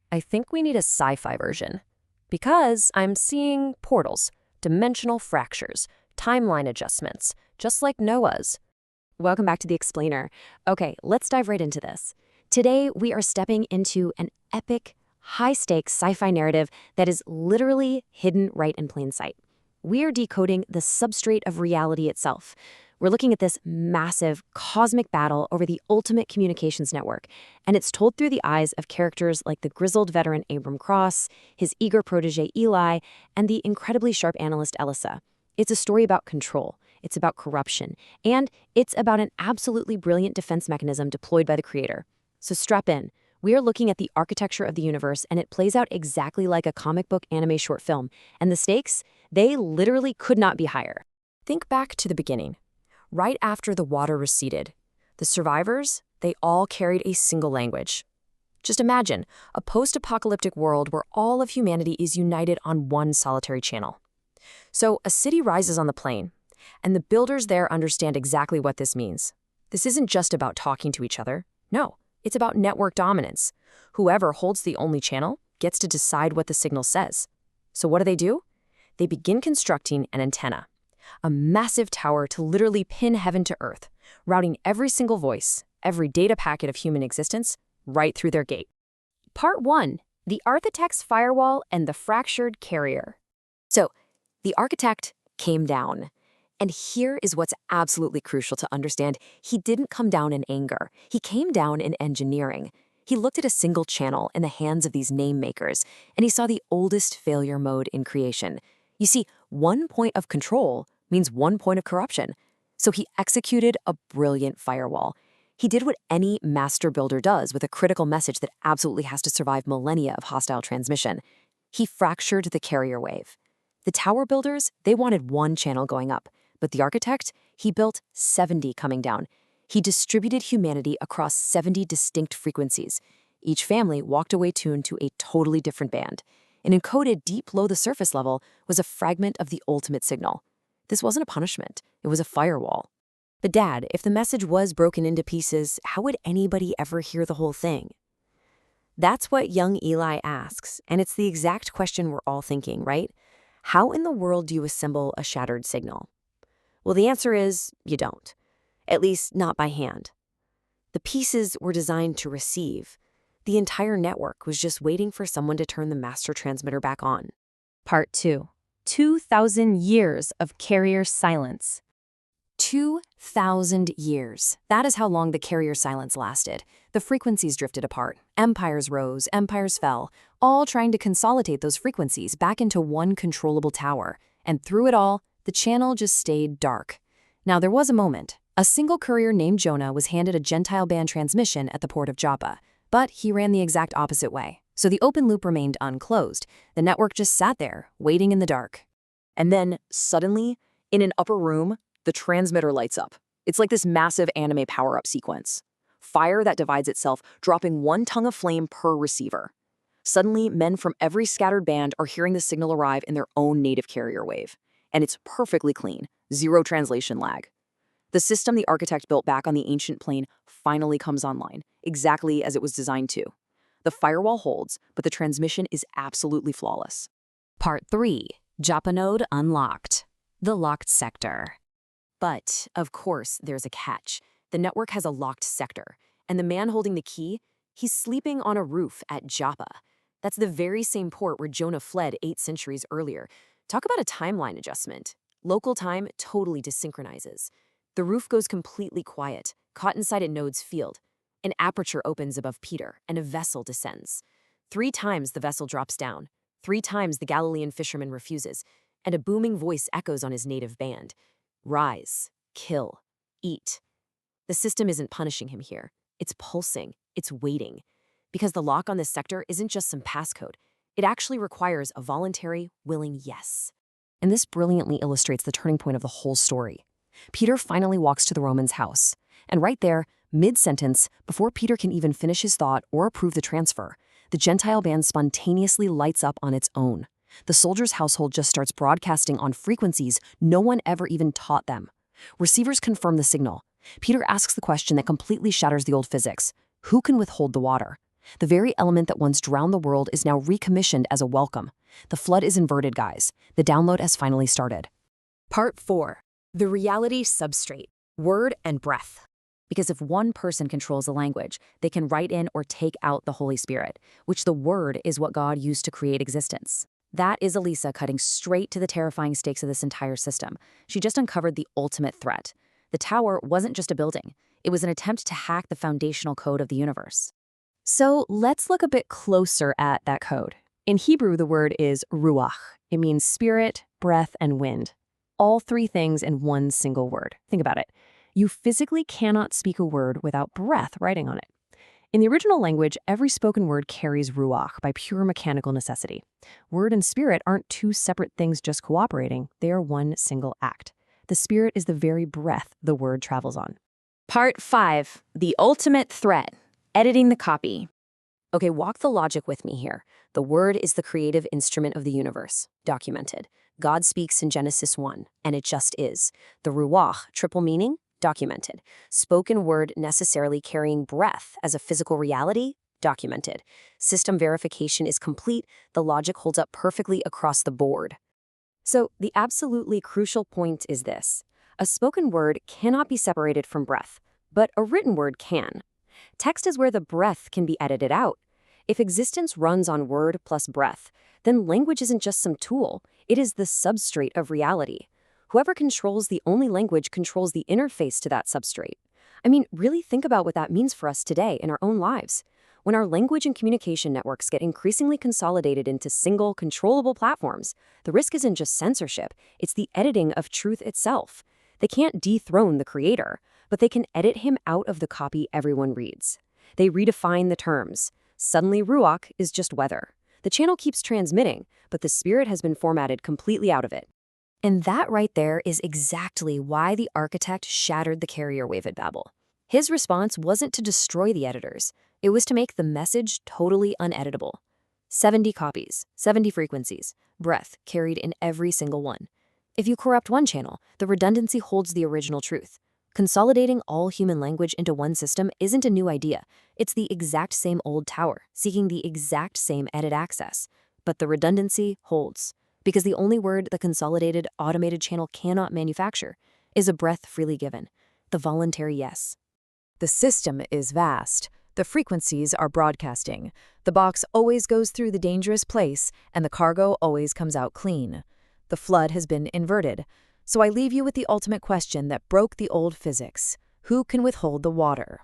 I think we need a sci-fi version. Because I'm seeing portals, dimensional fractures, timeline adjustments, just like Noah's. Welcome back to The Explainer. Okay, let's dive right into this. Today, we are stepping into an epic, high-stakes sci-fi narrative that is literally hidden right in plain sight. We are decoding the substrate of reality itself. We're looking at this massive, cosmic battle over the ultimate communications network, and it's told through the eyes of characters like the grizzled veteran Abram Cross, his eager protege Eli, and the incredibly sharp analyst Elissa. It's a story about control. It's about corruption, and it's about an absolutely brilliant defense mechanism deployed by the creator. So strap in. We are looking at the architecture of the universe, and it plays out exactly like a comic book anime short film. And the stakes? They literally could not be higher. Think back to the beginning. Right after the water receded, the survivors, they all carried a single language. Just imagine a post-apocalyptic world where all of humanity is united on one solitary channel. So a city rises on the plain, and the builders there understand exactly what this means. This isn't just about talking to each other. No, it's about network dominance. Whoever holds the only channel gets to decide what the signal says. So what do? They begin constructing an antenna, a massive tower to literally pin heaven to earth, routing every single voice, every data packet of human existence, right through their gate. Part 1. The Architect's Firewall and the Fractured Carrier. So, the architect came down. And here is what's absolutely crucial to understand. He didn't come down in anger. He came down in engineering. He looked at a single channel in the hands of these name makers, and he saw the oldest failure mode in creation. You see, one point of control means one point of corruption. So he executed a brilliant firewall. He did what any master builder does with a critical message that absolutely has to survive millennia of hostile transmission. He fractured the carrier wave. The tower builders, they wanted one channel going up, but the architect, he built 70 coming down. He distributed humanity across 70 distinct frequencies. Each family walked away tuned to a totally different band. And encoded deep below the surface level was a fragment of the ultimate signal. This wasn't a punishment, it was a firewall. But Dad, if the message was broken into pieces, how would anybody ever hear the whole thing? That's what young Eli asks, and it's the exact question we're all thinking, right? How in the world do you assemble a shattered signal? Well, the answer is you don't. At least not by hand. The pieces were designed to receive. The entire network was just waiting for someone to turn the master transmitter back on. Part 2. 2,000 years of carrier silence. 2,000 years. That is how long the carrier silence lasted. The frequencies drifted apart. Empires rose, empires fell, all trying to consolidate those frequencies back into one controllable tower. And through it all, the channel just stayed dark. Now, there was a moment. A single courier named Jonah was handed a Gentile band transmission at the port of Joppa, but he ran the exact opposite way. So the open loop remained unclosed. The network just sat there, waiting in the dark. And then, suddenly, in an upper room, the transmitter lights up. It's like this massive anime power-up sequence. Fire that divides itself, dropping one tongue of flame per receiver. Suddenly, men from every scattered band are hearing the signal arrive in their own native carrier wave. And it's perfectly clean, zero translation lag. The system the architect built back on the ancient plane finally comes online, exactly as it was designed to. The firewall holds, but the transmission is absolutely flawless. Part 3. Joppa node unlocked. The locked sector. But, of course, there's a catch. The network has a locked sector, and the man holding the key, he's sleeping on a roof at Joppa. That's the very same port where Jonah fled 8 centuries earlier. Talk about a timeline adjustment. Local time totally desynchronizes. The roof goes completely quiet, caught inside a node's field. An aperture opens above Peter, and a vessel descends. 3 times the vessel drops down. 3 times the Galilean fisherman refuses, and a booming voice echoes on his native band. Rise, kill, eat. The system isn't punishing him here. It's pulsing. It's waiting. Because the lock on this sector isn't just some passcode. It actually requires a voluntary, willing yes. And this brilliantly illustrates the turning point of the whole story. Peter finally walks to the Roman's house. And right there, mid-sentence, before Peter can even finish his thought or approve the transfer, the Gentile band spontaneously lights up on its own. The soldier's household just starts broadcasting on frequencies no one ever even taught them. Receivers confirm the signal. Peter asks the question that completely shatters the old physics. Who can withhold the water? The very element that once drowned the world is now recommissioned as a welcome. The flood is inverted, guys. The download has finally started. Part 4. The reality substrate, word and breath. Because if one person controls the language, they can write in or take out the Holy Spirit, which the word is what God used to create existence. That is Elisa cutting straight to the terrifying stakes of this entire system. She just uncovered the ultimate threat. The tower wasn't just a building. It was an attempt to hack the foundational code of the universe. So let's look a bit closer at that code. In Hebrew, the word is ruach. It means spirit, breath, and wind. All three things in one single word. Think about it. You physically cannot speak a word without breath writing on it. In the original language, every spoken word carries ruach by pure mechanical necessity. Word and spirit aren't two separate things just cooperating. They are one single act. The spirit is the very breath the word travels on. Part 5. The ultimate threat. Editing the copy. Okay, walk the logic with me here. The word is the creative instrument of the universe. Documented. God speaks in Genesis 1, and it just is. The ruach, triple meaning? Documented. Spoken word necessarily carrying breath as a physical reality? Documented. System verification is complete. The logic holds up perfectly across the board. So the absolutely crucial point is this. A spoken word cannot be separated from breath, but a written word can. Text is where the breath can be edited out. If existence runs on word plus breath, then language isn't just some tool. It is the substrate of reality. Whoever controls the only language controls the interface to that substrate. I mean, really think about what that means for us today in our own lives. When our language and communication networks get increasingly consolidated into single, controllable platforms, the risk isn't just censorship, it's the editing of truth itself. They can't dethrone the creator, but they can edit him out of the copy everyone reads. They redefine the terms. Suddenly, ruach is just weather. The channel keeps transmitting, but the spirit has been formatted completely out of it. And that right there is exactly why the architect shattered the carrier wave at Babel. His response wasn't to destroy the editors. It was to make the message totally uneditable. 70 copies, 70 frequencies, breath carried in every single one. If you corrupt one channel, the redundancy holds the original truth. Consolidating all human language into one system isn't a new idea. It's the exact same old tower, seeking the exact same edit access. But the redundancy holds. Because the only word the consolidated, automated channel cannot manufacture is a breath freely given, the voluntary yes. The system is vast. The frequencies are broadcasting. The box always goes through the dangerous place, and the cargo always comes out clean. The flood has been inverted. So I leave you with the ultimate question that broke the old physics. Who can withhold the water?